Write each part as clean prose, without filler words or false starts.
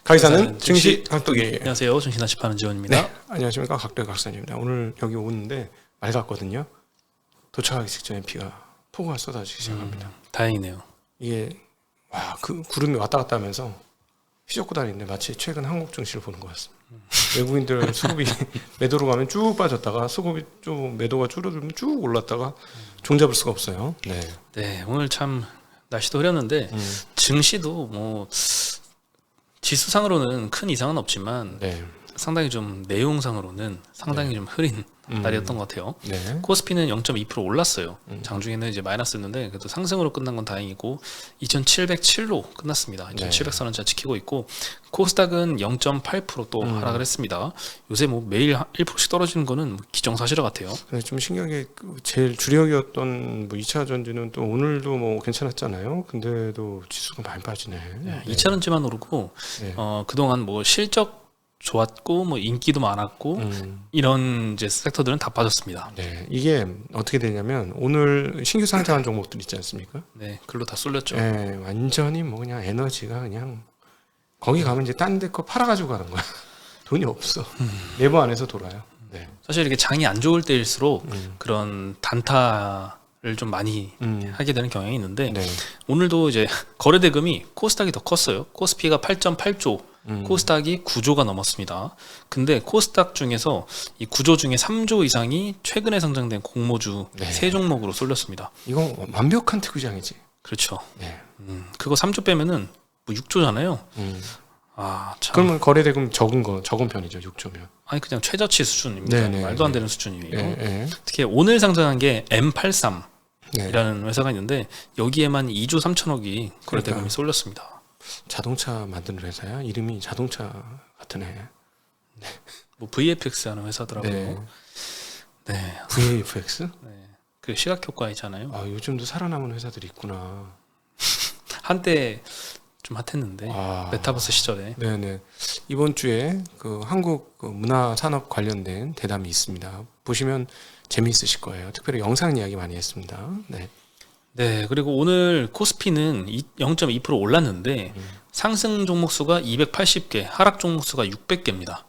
강의사는 증시 각도기. 안녕하세요. 증시 나치파는 지원입니다. 네, 안녕하십니까. 각도기 각사입니다. 오늘 여기 오는데 맑았거든요. 도착하기 직전에 폭우가 쏟아지기 시작합니다. 다행이네요. 이게 그 구름이 왔다 갔다 하면서 휘젓고 다니는데 마치 최근 한국 증시를 보는 것 같습니다. 외국인들 수급이 매도로 가면 쭉 빠졌다가 수급이 좀 매도가 줄어들면 쭉 올랐다가 종잡을 수가 없어요. 네. 네, 오늘 참 날씨도 흐렸는데 증시도 뭐 지수상으로는 큰 이상은 없지만 네. 상당히 좀 내용상으로는 상당히 좀 흐린 날이었던 것 같아요. 네. 코스피는 0.2% 올랐어요. 장중에는 이제 마이너스였는데 그래도 상승으로 끝난 건 다행이고 2,707로 끝났습니다. 2,700선은 지키고 있고 코스닥은 0.8% 또 하락을 했습니다. 요새 뭐 매일 1%씩 떨어지는 거는 뭐 기정사실 같아요. 근데 좀 신기한 게 제일 주력이었던 뭐 2차 전지는 또 오늘도 뭐 괜찮았잖아요. 근데도 지수가 많이 빠지네. 네, 2차전지만 오르고 네. 그동안 뭐 실적 좋았고 뭐 인기도 많았고 이런 이제 섹터들은 다 빠졌습니다. 네, 이게 어떻게 되냐면 오늘 신규 상장한 종목들 있지 않습니까? 네, 글로 다 쏠렸죠. 네, 완전히 뭐 그냥 에너지가 그냥 거기 가면 이제 딴 데 거 팔아가지고 가는 거야. 돈이 없어. 네버 안에서 돌아요. 네. 사실 이게 장이 안 좋을 때일수록 그런 단타를 좀 많이 하게 되는 경향이 있는데 네. 오늘도 이제 거래 대금이 코스닥이 더 컸어요. 코스피가 8.8조, 코스닥이 9조가 넘었습니다. 근데 코스닥 중에서 이 9조 중에 3조 이상이 최근에 상장된 공모주 네. 3종목으로 쏠렸습니다. 이건 완벽한 특구장이지. 그렇죠. 네. 그거 3조 빼면은 뭐 6조잖아요. 아, 참. 그러면 거래 대금 적은 편이죠. 6조면. 아니 그냥 최저치 수준입니다. 네네. 말도 안 되는 수준이에요. 네, 네. 특히 오늘 상장한 게 M83이라는 네. 회사가 있는데 여기에만 2조 3천억이 거래 그러니까. 대금이 쏠렸습니다. 자동차 만드는 회사야. 이름이 자동차 같은 애. 뭐 VFX 하는 회사더라고요. 네. 네. VFX? 그 시각 효과 있잖아요. 아, 요즘도 살아남은 회사들이 있구나. 한때 좀 핫했는데 메타버스 시절에. 네네. 이번 주에 그 한국 그 문화 산업 관련된 대담이 있습니다. 보시면 재미있으실 거예요. 특별히 영상 이야기 많이 했습니다. 네. 네, 그리고 오늘 코스피는 0.2% 올랐는데 상승 종목 수가 280개, 하락 종목 수가 600개입니다.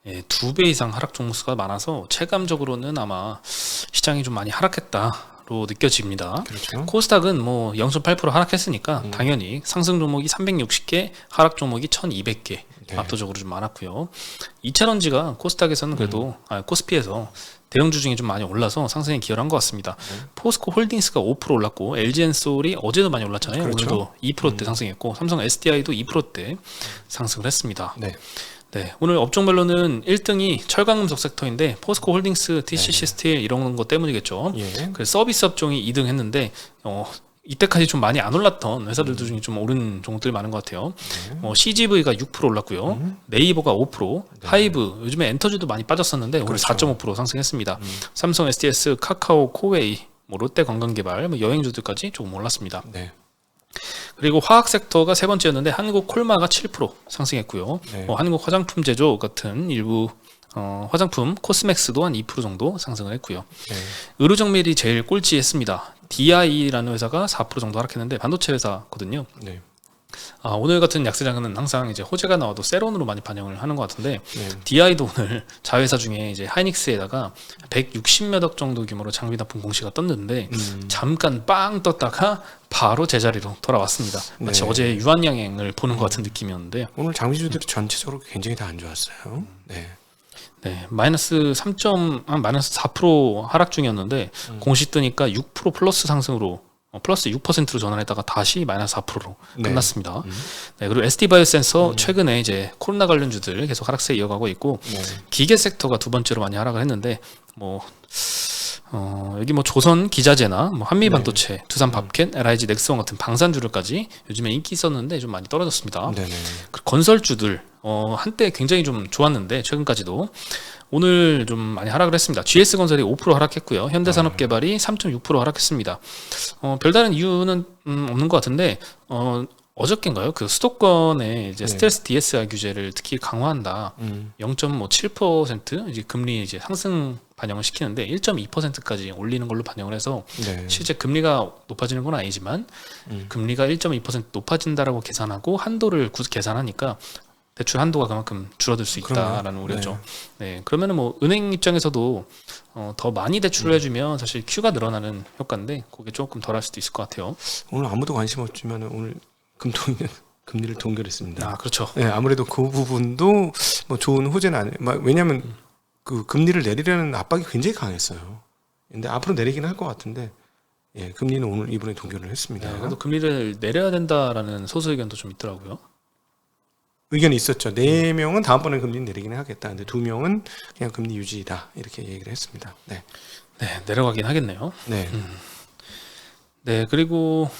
예, 2배 이상 하락 종목 수가 많아서 체감적으로는 아마 시장이 좀 많이 하락했다로 느껴집니다. 그렇죠. 코스닥은 뭐 0.8% 하락했으니까 당연히 상승 종목이 360개, 하락 종목이 1200개 네. 압도적으로 좀 많았고요. 2차전지가 코스닥에서는 그래도 코스피에서 대형주 중에 좀 많이 올라서 상승에 기여를 한 것 같습니다. 포스코 홀딩스가 5% 올랐고 LG엔솔이 어제도 많이 올랐잖아요. 그렇죠. 오늘도 2%대 상승했고 삼성 SDI도 2%대 상승을 했습니다. 네. 네, 오늘 업종별로는 1등이 철강금속 섹터인데 포스코 홀딩스, TCC 스틸 이런 것 때문이겠죠. 예. 그래서 서비스 업종이 2등 했는데 이때까지 좀 많이 안 올랐던 회사들도 중에 좀 오른 종목들이 많은 것 같아요. CGV가 6% 올랐고요. 네이버가 5%, 하이브, 요즘에 엔터주도 많이 빠졌었는데 오늘 그렇죠. 4.5% 상승했습니다. 삼성 SDS, 카카오, 코웨이, 뭐 롯데 관광개발, 뭐 여행주들까지 조금 올랐습니다. 네. 그리고 화학 섹터가 세 번째였는데 한국 콜마가 7% 상승했고요. 네. 한국 화장품 제조 같은 일부 화장품 코스맥스도 한 2% 정도 상승을 했고요. 네. 의료정밀이 제일 꼴찌했습니다. DI라는 회사가 4% 정도 하락했는데 반도체 회사거든요. 네. 오늘 같은 약세장은 항상 이제 호재가 나와도 세론으로 많이 반영을 하는 것 같은데 네. DI도 오늘 자회사 중에 이제 하이닉스에다가 160몇 억 정도 규모로 장비 납품 공시가 떴는데 잠깐 빵 떴다가 바로 제자리로 돌아왔습니다. 마치 네. 어제 유한양행을 보는 것 같은 느낌이었는데요. 오늘 장비주들이 전체적으로 굉장히 다 안 좋았어요. 네. 네, 마이너스 4% 하락 중이었는데 공시 뜨니까 6% 플러스 상승으로 플러스 6%로 전환했다가 다시 마이너스 4%로 네. 끝났습니다. 네, 그리고 SD바이오센서 최근에 이제 코로나 관련주들 계속 하락세 이어가고 있고 네. 기계 섹터가 두 번째로 많이 하락을 했는데 여기 뭐 조선 기자재나 뭐 한미반도체, 두산 밥켓, LIG 넥스원 같은 방산주들까지 요즘에 인기 있었는데 좀 많이 떨어졌습니다. 네네. 그리고 건설주들 한때 굉장히 좀 좋았는데 최근까지도 오늘 좀 많이 하락을 했습니다. GS건설이 5% 하락했고요. 현대산업개발이 3.6% 하락했습니다. 별다른 이유는 없는 것 같은데 어저께인가요? 그 수도권의 이제 스텔스 DSR 규제를 특히 강화한다. 0.7% 이제 금리 이제 상승 반영을 시키는데 1.2%까지 올리는 걸로 반영을 해서 네. 실제 금리가 높아지는 건 아니지만 금리가 1.2% 높아진다라고 계산하고 한도를 계산하니까 대출 한도가 그만큼 줄어들 수 있다라는 그럼요. 우려죠. 네, 그러면은 뭐 은행 입장에서도 더 많이 대출을 해주면 사실 Q가 늘어나는 효과인데 그게 조금 덜할 수도 있을 것 같아요. 오늘 아무도 관심 없지만 오늘 금통위는 금리를 동결했습니다. 아, 그렇죠. 네, 아무래도 그 부분도 뭐 좋은 호재는 아니에요. 왜냐하면 그 금리를 내리려는 압박이 굉장히 강했어요. 근데 앞으로 내리긴 할 것 같은데, 예, 금리는 오늘 이번에 동결을 했습니다. 네, 그래도 금리를 내려야 된다라는 소수 의견도 좀 있더라고요. 의견이 있었죠. 4명은 다음번에 금리 내리긴 하겠다. 근데 2명은 그냥 금리 유지이다. 이렇게 얘기를 했습니다. 네. 네, 내려가긴 하겠네요. 네. 네, 그리고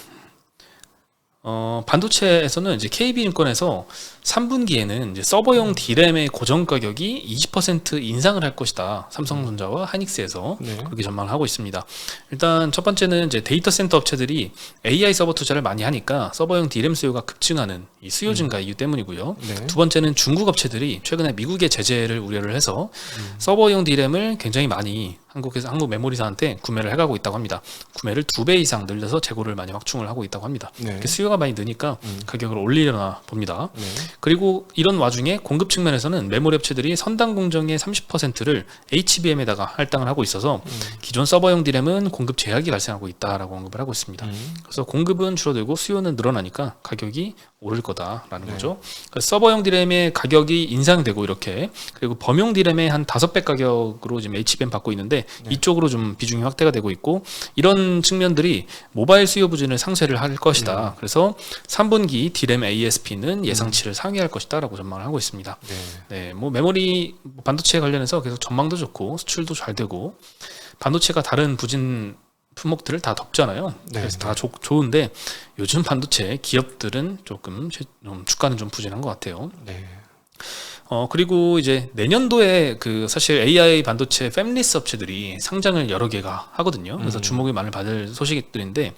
반도체에서는 이제 KB증권에서 3분기에는 이제 서버용 D램의 고정 가격이 20% 인상을 할 것이다. 삼성전자와 하이닉스에서 네. 그렇게 전망을 하고 있습니다. 일단 첫 번째는 이제 데이터 센터 업체들이 AI 서버 투자를 많이 하니까 서버용 D램 수요가 급증하는 이 수요 증가 이유 때문이고요. 네. 두 번째는 중국 업체들이 최근에 미국의 제재를 우려를 해서 서버용 D램을 굉장히 많이 한국 메모리사한테 구매를 해가고 있다고 합니다. 구매를 2배 이상 늘려서 재고를 많이 확충을 하고 있다고 합니다. 네. 이렇게 수요가 많이 느니까 가격을 올리려나 봅니다. 네. 그리고 이런 와중에 공급 측면에서는 메모리 업체들이 선단 공정의 30%를 HBM에다가 할당을 하고 있어서 기존 서버용 D램은 공급 제약이 발생하고 있다라고 언급을 하고 있습니다. 그래서 공급은 줄어들고 수요는 늘어나니까 가격이 오를 거다라는 네. 거죠. 그래서 서버용 D램의 가격이 인상되고 이렇게 그리고 범용 D램의 한 5배 가격으로 지금 HBM 받고 있는데 이쪽으로 좀 비중이 확대가 되고 있고 이런 측면들이 모바일 수요 부진을 상쇄를 할 것이다. 그래서 3분기 D램 ASP는 예상치를 상회할 것이다라고 전망을 하고 있습니다. 네. 네, 뭐 메모리 반도체 관련해서 계속 전망도 좋고 수출도 잘 되고 반도체가 다른 부진 품목들을 다 덮잖아요. 네, 그래서 다 좋은데 요즘 반도체 기업들은 조금 주가는 좀 부진한 것 같아요. 네. 그리고 이제 내년도에 그 사실 AI 반도체 팹리스 업체들이 상장을 여러 개가 하거든요. 그래서 주목이 많이 받을 소식들인데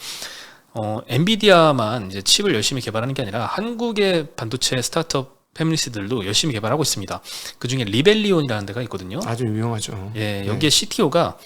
엔비디아만 이제 칩을 열심히 개발하는 게 아니라 한국의 반도체 스타트업 팹리스들도 열심히 개발하고 있습니다. 그 중에 리벨리온이라는 데가 있거든요. 아주 유명하죠. 예, 여기에 CTO가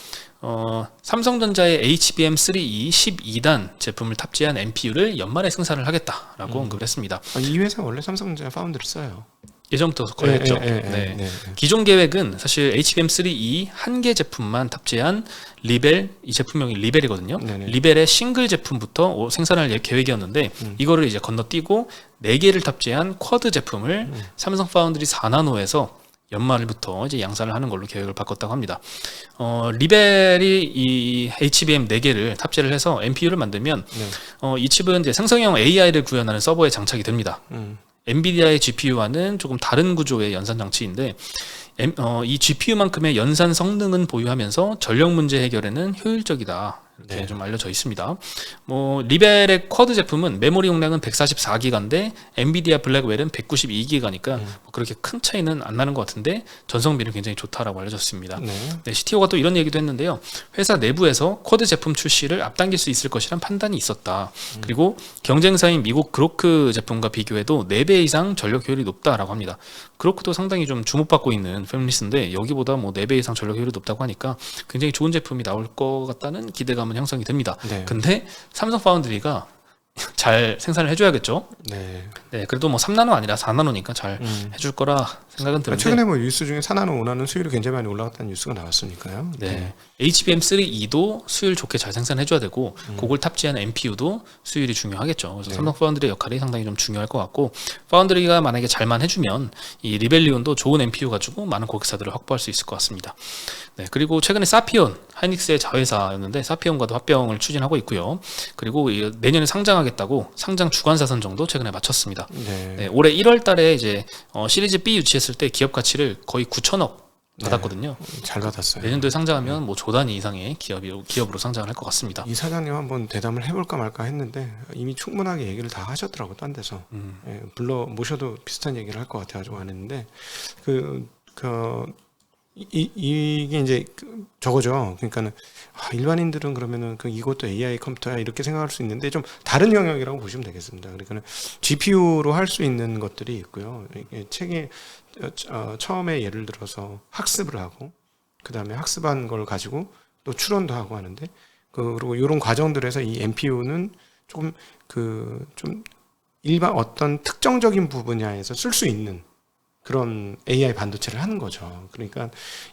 삼성전자의 HBM3E 12단 제품을 탑재한 NPU를 연말에 생산을 하겠다라고 언급을 했습니다. 이 회사 원래 삼성전자 파운드를 써요. 예전부터 거의 했죠. 네. 기존 계획은 사실 HBM3E 한 개 제품만 탑재한 리벨, 이 제품명이 리벨이거든요. 네네. 리벨의 싱글 제품부터 생산할 계획이었는데 이거를 이제 건너뛰고 4개를 탑재한 쿼드 제품을 삼성 파운드리 4나노에서 연말부터 이제 양산을 하는 걸로 계획을 바꿨다고 합니다. 리벨이 이 HBM 4개를 탑재를 해서 NPU를 만들면 이 칩은 이제 생성형 AI를 구현하는 서버에 장착이 됩니다. 엔비디아의 GPU와는 조금 다른 구조의 연산 장치인데 이 GPU만큼의 연산 성능은 보유하면서 전력 문제 해결에는 효율적이다. 이렇게 네. 좀 알려져 있습니다. 뭐 리벨의 쿼드 제품은 메모리 용량은 144기가인데 엔비디아 블랙웰은 192기가니까 뭐 그렇게 큰 차이는 안 나는 것 같은데 전성비는 굉장히 좋다라고 알려졌습니다. 네, CTO가 또 이런 얘기도 했는데요. 회사 내부에서 쿼드 제품 출시를 앞당길 수 있을 것이란 판단이 있었다. 그리고 경쟁사인 미국 그로크 제품과 비교해도 4배 이상 전력 효율이 높다라고 합니다. 그로크도 상당히 좀 주목받고 있는 팹리스인데 여기보다 뭐 4배 이상 전력 효율이 높다고 하니까 굉장히 좋은 제품이 나올 것 같다는 기대감은 형성이 됩니다. 네. 근데 삼성 파운드리가 잘 생산을 해줘야겠죠. 네. 네, 그래도 뭐 3나노 아니라 4나노니까 잘 해줄 거라 생각은 드는데. 최근에 뭐 뉴스 중에 4나노, 5나노 수율이 굉장히 많이 올라갔다는 뉴스가 나왔으니까요. 네. HBM3E도 수율 좋게 잘 생산해줘야 되고 그걸 탑재한 NPU도 수율이 중요하겠죠. 그래서 네. 삼성 파운드리의 역할이 상당히 좀 중요할 것 같고 파운드리가 만약에 잘만 해주면 이 리벨리온도 좋은 NPU 가지고 많은 고객사들을 확보할 수 있을 것 같습니다. 네, 그리고 최근에 사피온, 하이닉스의 자회사였는데 사피온과도 합병을 추진하고 있고요. 그리고 내년에 상장하겠다고 상장 주관사 선정도 최근에 마쳤습니다. 네. 네, 올해 1월달에 이제 시리즈 B 유치했을 때 기업 가치를 거의 9천억 받았거든요. 잘 받았어요. 내년도에 상장하면 뭐 조 단위 이상의 기업으로 상장을 할 것 같습니다. 이 사장님 한번 대담을 해볼까 말까 했는데 이미 충분하게 얘기를 다 하셨더라고 딴 데서. 예, 불러 모셔도 비슷한 얘기를 할 것 같아가지고 안 했는데 이게 이제 저거죠. 그러니까는 일반인들은 그러면은 이것도 AI 컴퓨터야 이렇게 생각할 수 있는데 좀 다른 영역이라고 보시면 되겠습니다. 그러니까는 GPU로 할 수 있는 것들이 있고요. 이게 책에 처음에 예를 들어서 학습을 하고 그 다음에 학습한 걸 가지고 또 추론도 하고 하는데 그리고 이런 과정들에서 이 NPU는 조금 좀 일반 어떤 특정적인 분야에서 쓸 수 있는 그런 AI 반도체를 하는 거죠. 그러니까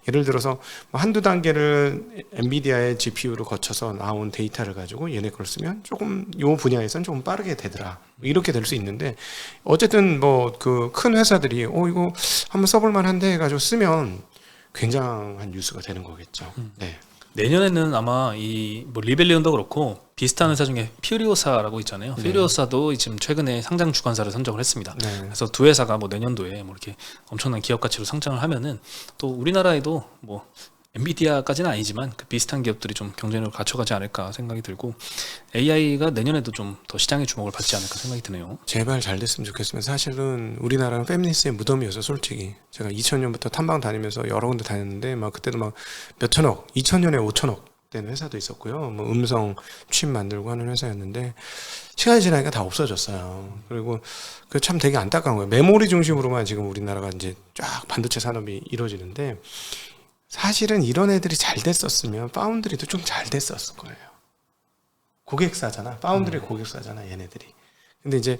예를 들어서 뭐 한두 단계를 엔비디아의 GPU로 거쳐서 나온 데이터를 가지고 얘네 걸 쓰면 조금 요 분야에선 조금 빠르게 되더라. 이렇게 될 수 있는데 어쨌든 뭐 그 큰 회사들이 이거 한번 써볼 만한데 해가지고 쓰면 굉장한 뉴스가 되는 거겠죠. 네. 내년에는 아마 이 뭐 리벨리온도 그렇고 비슷한 회사 중에 퓨리오사라고 있잖아요. 네. 퓨리오사도 지금 최근에 상장 주관사를 선정을 했습니다. 네. 그래서 두 회사가 뭐 내년도에 뭐 이렇게 엄청난 기업 가치로 성장을 하면은 또 우리나라에도 뭐 엔비디아까지는 아니지만 그 비슷한 기업들이 좀 경쟁력을 갖춰가지 않을까 생각이 들고 AI가 내년에도 좀 더 시장의 주목을 받지 않을까 생각이 드네요. 제발 잘 됐으면 좋겠으면 사실은 우리나라는 페미니스트의 무덤이어서 솔직히 제가 2000년부터 탐방 다니면서 여러 군데 다녔는데 막 그때도 막 몇천억, 2000년에 5천억 된 회사도 있었고요. 뭐 음성 칩 만들고 하는 회사였는데 시간이 지나니까 다 없어졌어요. 그리고 그 참 되게 안타까운 거예요. 메모리 중심으로만 지금 우리나라가 이제 쫙 반도체 산업이 이루어지는데 사실은 이런 애들이 잘 됐었으면 파운드리도 좀 잘 됐었을 거예요. 고객사잖아. 파운드리 고객사잖아, 얘네들이. 근데 이제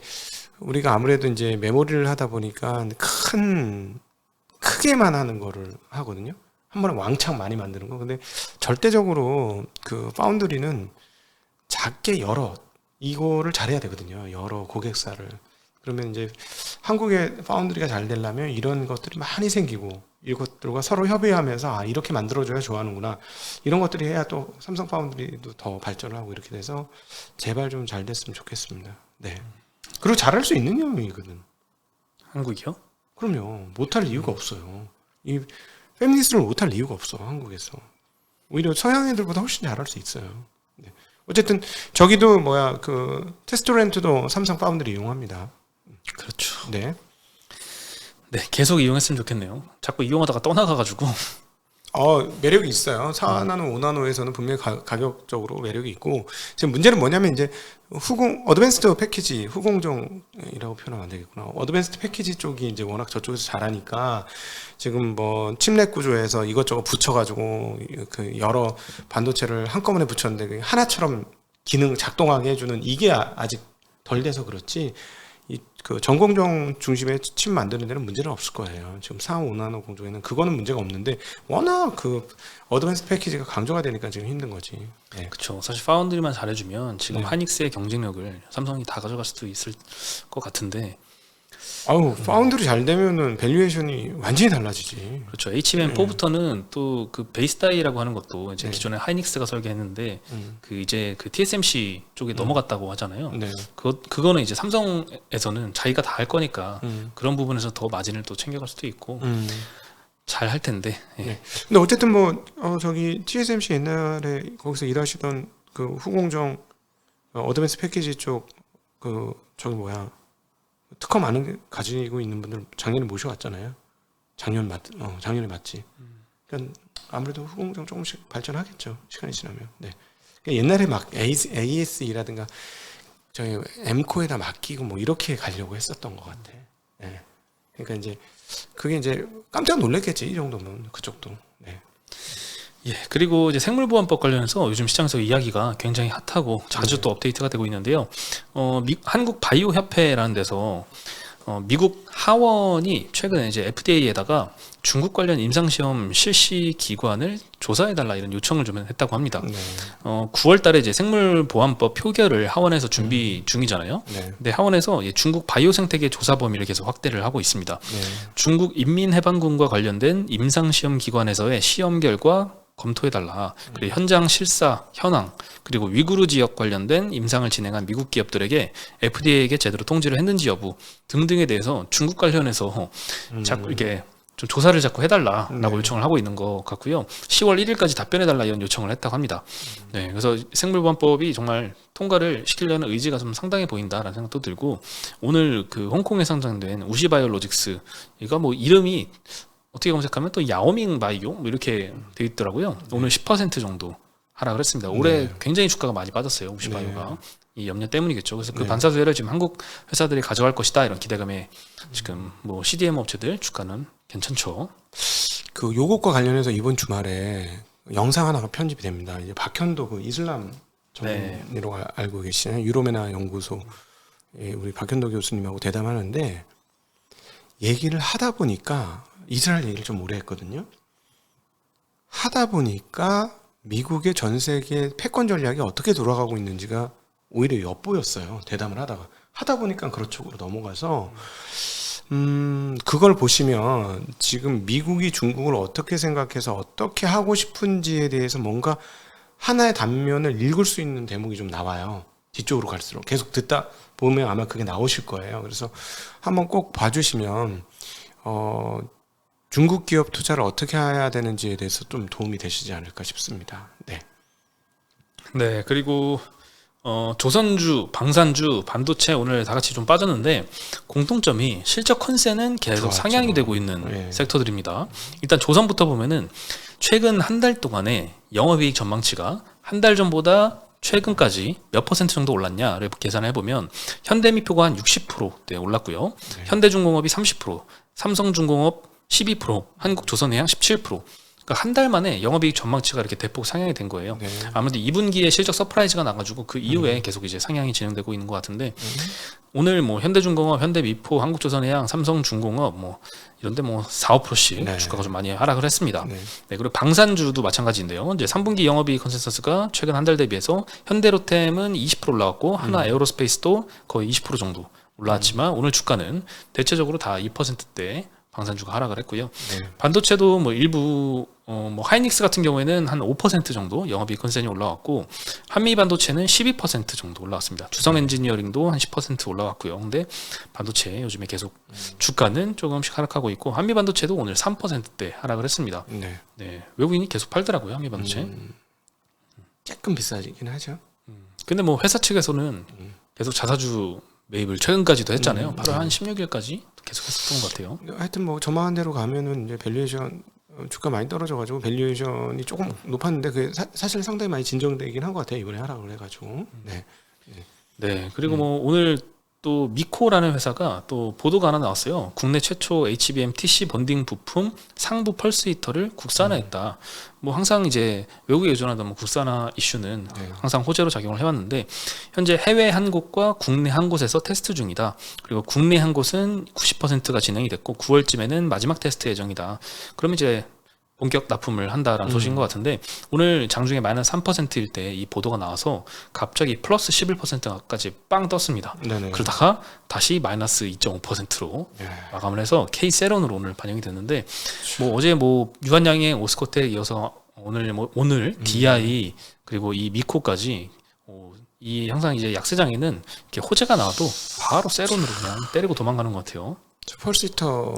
우리가 아무래도 이제 메모리를 하다 보니까 크게만 하는 거를 하거든요. 한 번에 왕창 많이 만드는 거. 근데 절대적으로 그 파운드리는 작게 이거를 잘해야 되거든요. 여러 고객사를. 그러면 이제 한국의 파운드리가 잘 되려면 이런 것들이 많이 생기고 이것들과 서로 협의하면서 이렇게 만들어줘야 좋아하는구나. 이런 것들이 해야 또 삼성 파운드리도 더 발전을 하고 이렇게 돼서 제발 좀 잘 됐으면 좋겠습니다. 네. 그리고 잘할 수 있는 영역이거든. 한국이요? 그럼요. 못할 이유가 없어요. 이 페미니스트를 못할 이유가 없어, 한국에서. 오히려 서양 애들보다 훨씬 잘할 수 있어요. 네. 어쨌든 저기도 그 테스토렌트도 삼성 파운드리 이용합니다. 그렇죠. 네. 네, 계속 이용했으면 좋겠네요. 자꾸 이용하다가 떠나가가지고. 매력이 있어요. 4나노, 5나노에서는 분명히 가격적으로 매력이 있고, 지금 문제는 뭐냐면 이제 어드밴스드 패키지, 후공정이라고 표현하면 안 되겠구나. 어드밴스드 패키지 쪽이 이제 워낙 저쪽에서 잘하니까 지금 뭐 칩넷 구조에서 이것저것 붙여가지고 그 여러 반도체를 한꺼번에 붙였는데 하나처럼 기능 작동하게 해주는 이게 아직 덜 돼서 그렇지. 그 전공정 중심의 칩 만드는 데는 문제는 없을 거예요. 지금 4, 5나노 공정에는 그거는 문제가 없는데 워낙 그 어드밴스 패키지가 강조가 되니까 지금 힘든 거지. 네. 그렇죠. 사실 파운드리만 잘해주면 지금 네. 하이닉스의 경쟁력을 삼성이 다 가져갈 수도 있을 것 같은데. 파운드리 잘 되면은 밸류에이션이 완전히 달라지지. 그렇죠. HBM4부터는 또 그 베이스 다이라고 하는 것도 이제 네. 기존에 하이닉스가 설계했는데 그 이제 그 TSMC 쪽에 넘어갔다고 하잖아요. 네. 그거는 이제 삼성에서는 자기가 다 할 거니까 그런 부분에서 더 마진을 또 챙겨갈 수도 있고 잘 할 텐데. 예. 네. 근데 어쨌든 저기 TSMC 옛날에 거기서 일하시던 그 후공정 어드밴스 패키지 쪽 특허 많은 가지고 있는 분들 작년에 모셔왔잖아요. 작년에 맞지. 그러니까 아무래도 후공정 조금씩 발전하겠죠. 시간이 지나면. 네. 그러니까 옛날에 막 ASE라든가 저희 M코에다 맡기고 뭐 이렇게 가려고 했었던 것 같아. 네. 그러니까 이제 그게 이제 깜짝 놀랐겠지, 이 정도면 그쪽도. 네. 예, 그리고 이제 생물보안법 관련해서 요즘 시장에서 이야기가 굉장히 핫하고 자주 또 업데이트가 되고 있는데요. 한국 바이오 협회라는 데서 미국 하원이 최근에 이제 FDA에다가 중국 관련 임상시험 실시 기관을 조사해달라 이런 요청을 좀 했다고 합니다. 네. 9월달에 이제 생물보안법 표결을 하원에서 준비 중이잖아요. 네. 근데 하원에서 중국 바이오 생태계 조사 범위를 계속 확대를 하고 있습니다. 네. 중국 인민해방군과 관련된 임상시험 기관에서의 시험 결과 검토해달라. 그리고 현장 실사 현황 그리고 위구르 지역 관련된 임상을 진행한 미국 기업들에게 FDA에게 제대로 통지를 했는지 여부 등등에 대해서 중국 관련해서 자꾸 이렇게 좀 조사를 자꾸 해달라라고 네. 요청을 하고 있는 것 같고요. 10월 1일까지 답변해달라 이런 요청을 했다고 합니다. 네, 그래서 생물보안법이 정말 통과를 시키려는 의지가 좀 상당해 보인다라는 생각도 들고 오늘 그 홍콩에 상장된 우시바이오로직스 이거 뭐 이름이 어떻게 검색하면 또 야오밍 바이오 뭐 이렇게 돼 있더라고요. 오늘 10% 정도 하락을 했습니다. 올해 네. 굉장히 주가가 많이 빠졌어요. 우시바이오가. 네. 이 염려 때문이겠죠. 그래서 그 네. 반사수혜를 지금 한국 회사들이 가져갈 것이다 이런 기대감에 지금 뭐 CDM 업체들 주가는 괜찮죠. 그 요것과 관련해서 이번 주말에 영상 하나가 편집이 됩니다. 이제 박현도 그 이슬람 전문의로 알고 계시는 유로메나 연구소 우리 박현도 교수님하고 대담하는데 얘기를 하다 보니까 이스라엘 얘기를 좀 오래 했거든요. 하다 보니까 미국의 전 세계 패권 전략이 어떻게 돌아가고 있는지가 오히려 엿보였어요. 대담을 하다 보니까 그쪽으로 넘어가서 그걸 보시면 지금 미국이 중국을 어떻게 생각해서 어떻게 하고 싶은지에 대해서 뭔가 하나의 단면을 읽을 수 있는 대목이 좀 나와요. 뒤쪽으로 갈수록 계속 듣다 보면 아마 그게 나오실 거예요. 그래서 한번 꼭 봐주시면 중국 기업 투자를 어떻게 해야 되는지에 대해서 좀 도움이 되시지 않을까 싶습니다. 네. 네, 그리고 조선주, 방산주, 반도체 오늘 다 같이 좀 빠졌는데 공통점이 실적 컨센은 계속 좋았죠. 상향이 되고 있는 네. 섹터들입니다. 일단 조선부터 보면은 최근 한 달 동안에 영업이익 전망치가 한 달 전보다 최근까지 몇 퍼센트 정도 올랐냐를 계산해 보면 현대미표가 한 60%대 올랐고요. 네. 현대중공업이 30%, 삼성중공업 12%, 한국조선해양 17%. 그러니까 한 달 만에 영업이익 전망치가 이렇게 대폭 상향이 된 거예요. 네. 아무래도 2분기에 실적 서프라이즈가 나가지고 그 이후에 계속 이제 상향이 진행되고 있는 것 같은데 오늘 뭐 현대중공업, 현대미포, 한국조선해양, 삼성중공업 뭐 이런데 뭐 4~5%씩 네. 주가가 좀 많이 하락을 했습니다. 네. 네, 그리고 방산주도 마찬가지인데요. 이제 3분기 영업이익 컨센서스가 최근 한 달 대비해서 현대로템은 20% 올라왔고 하나 에어로스페이스도 거의 20% 정도 올라왔지만 오늘 주가는 대체적으로 다 2%대 방산주가 하락을 했고요. 네. 반도체도 뭐 일부 뭐 하이닉스 같은 경우에는 한 5% 정도 영업이익 컨센이 올라왔고 한미 반도체는 12% 정도 올라왔습니다. 주성 엔지니어링도 한 10% 올라왔고요. 근데 반도체 요즘에 계속 주가는 조금씩 하락하고 있고 한미 반도체도 오늘 3%대 하락을 했습니다. 네. 네, 외국인이 계속 팔더라고요, 한미 반도체. 조금 비싸지긴 하죠. 근데 뭐 회사 측에서는 계속 자사주 매입을 최근까지도 했잖아요. 8월 한 16일까지 계속 했었던 것 같아요. 하여튼 뭐 전망한 대로 가면은 이제 밸류에이션 주가 많이 떨어져가지고 밸류에이션이 조금 높았는데 그게 사실 상당히 많이 진정되긴 한 것 같아요. 이번에 하락을 해가지고. 네. 네, 그리고 뭐 오늘 또 미코라는 회사가 또 보도가 하나 나왔어요. 국내 최초 HBM TC 본딩 부품 상부 펄스 히터를 국산화했다. 뭐 항상 이제 외국에 의존하던 뭐 국산화 이슈는 네. 항상 호재로 작용을 해왔는데 현재 해외 한 곳과 국내 한 곳에서 테스트 중이다. 그리고 국내 한 곳은 90%가 진행이 됐고 9월쯤에는 마지막 테스트 예정이다. 그럼 이제 본격 납품을 한다라는 소식인 것 같은데 오늘 장중에 마이너스 3%일 때 이 보도가 나와서 갑자기 플러스 11%까지 빵 떴습니다. 네네. 그러다가 다시 마이너스 2.5%로 예. 마감을 해서 K세론으로 오늘 반영이 됐는데 뭐 어제 뭐 유한양의 오스코트에 이어서 오늘 DI 그리고 이 미코까지 이 항상 이제 약세장에는 이렇게 호재가 나와도 바로 세론으로 그냥 때리고 도망가는 것 같아요. 저 펄스히터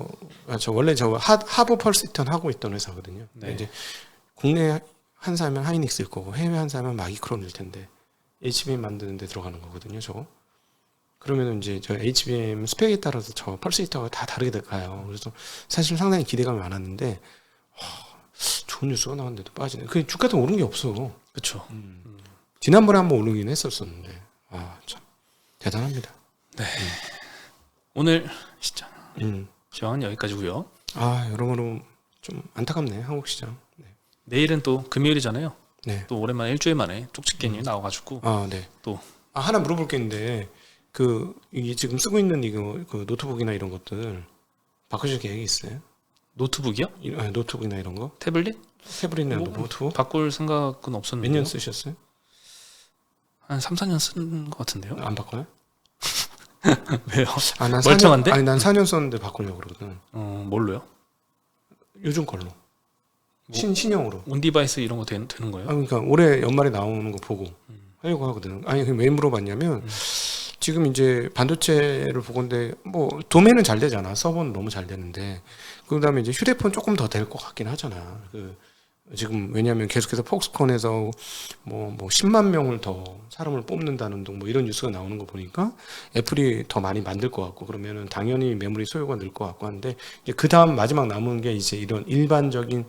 원래 하버 펄스히터는 하고 있던 회사거든요. 네. 이제 국내 한사면 하이닉스일 거고 해외 한사면 마기크론일 텐데 HBM 만드는 데 들어가는 거거든요. 저거. 그러면 이제 저 HBM 스펙에 따라서 저 펄스히터가 다 다르게 가요. 그래서 사실 상당히 기대감이 많았는데 좋은 뉴스가 나왔는데도 빠지네. 그 주가도 오른 게 없어. 그렇죠. 지난번에 한번 오르긴 했었었는데 참 대단합니다. 네. 오늘 시장 음. 시황은 여기까지고요. 여러모로 좀 안타깝네 한국 시장. 네. 내일은 또 금요일이잖아요. 네. 또 오랜만에 일주일 만에 쪽집게님이 나와가지고 네. 또 하나 물어볼 게 있는데 이게 지금 쓰고 있는 이거 그 노트북이나 이런 것들 바꾸실 계획이 있어요? 노트북이요? 노트북이나 이런 거? 태블릿? 태블릿이나 뭐, 노트북? 바꿀 생각은 몇 없었는데요. 년 쓰셨어요? 한 3~4년 쓴 것 같은데요. 안 바꿔요? 왜요? 난 멀쩡한데? 4년, 난 4년 썼는데 바꾸려고 그러거든. 뭘로요? 요즘 걸로. 신형으로. 온디바이스 이런 거 되는 거예요? 그러니까 올해 연말에 나오는 거 보고 하려고 하거든. 왜 물어봤냐면 지금 이제 반도체를 보건데 뭐 도매는 잘 되잖아. 서버는 너무 잘 되는데 그다음에 이제 휴대폰 조금 더 될 것 같긴 하잖아. 지금 왜냐하면 계속해서 폭스콘에서 뭐 10만 명을 더 사람을 뽑는다는 등 뭐 이런 뉴스가 나오는 거 보니까 애플이 더 많이 만들 것 같고 그러면은 당연히 메모리 소요가 늘 것 같고 한데 이제 그 다음 마지막 남은 게 이제 이런 일반적인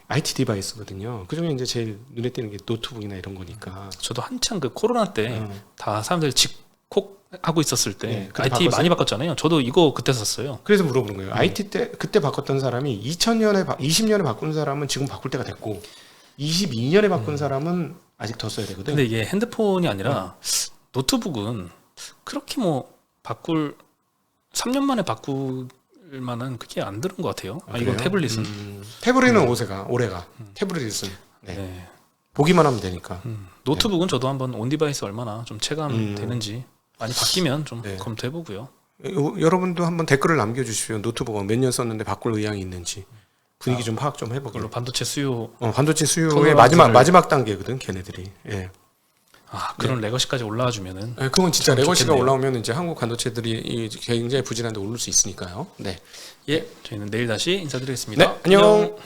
IT 디바이스거든요. 그 중에 이제 제일 눈에 띄는 게 노트북이나 이런 거니까. 저도 한창 그 코로나 때 다 사람들이 집콕 하고 있었을 때 네, 그때 IT 바꿨어요? 많이 바꿨잖아요. 저도 이거 그때 썼어요. 그래서 물어보는 거예요. IT 때 그때 바꿨던 사람이 20년에 바꾼 사람은 지금 바꿀 때가 됐고 22년에 바꾼 사람은 아직 더 써야 되거든. 근데 이게 핸드폰이 아니라 노트북은 그렇게 뭐 3년 만에 바꿀 만한 그게 안 들은 것 같아요. 이건 그래요? 태블릿은. 태블릿은 올해가 태블릿은 네. 네. 보기만 하면 되니까. 노트북은 저도 한번 온 디바이스 얼마나 좀 체감되는지 많이 바뀌면 좀 네. 검토해보고요. 여러분도 한번 댓글을 남겨주십시오. 노트북 몇 년 썼는데 바꿀 의향이 있는지 분위기 좀 파악 좀 해보고. 그걸로 반도체 수요 반도체 수요의 턴어라운드를- 마지막 단계거든, 걔네들이. 예. 그런 레거시까지 올라와주면은 예, 그건 진짜 참 레거시가 좋겠네요. 올라오면 이제 한국 반도체들이 굉장히 부진한데 오를 수 있으니까요. 네. 예, 저희는 내일 다시 인사드리겠습니다. 네, 안녕.